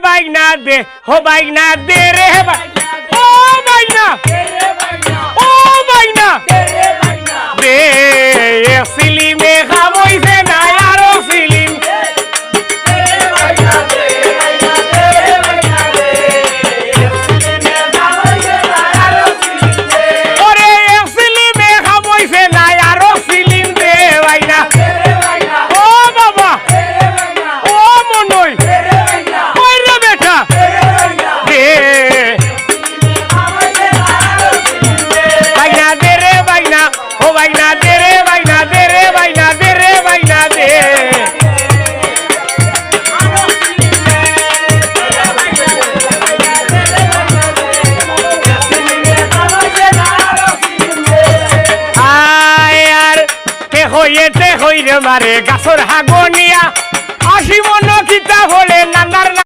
বাইনা দে হো বাইনা দে রে ও বাইনা ও বাইনা দে সিলিমে খামইছে না আরো সিলিম ওরে সিলিমে খামইছে না আরো সিলিম দে বাইনা ও বাবা ও মনই ওই রে বেটা দে বাইনা দে রে বাইনা ও বাইনা দে রে বাইনা দে রে বাইনা দে রে বাইনা দে আয় আর তে হইয়ে তে হইরে মারে গাছর হাগনিয়া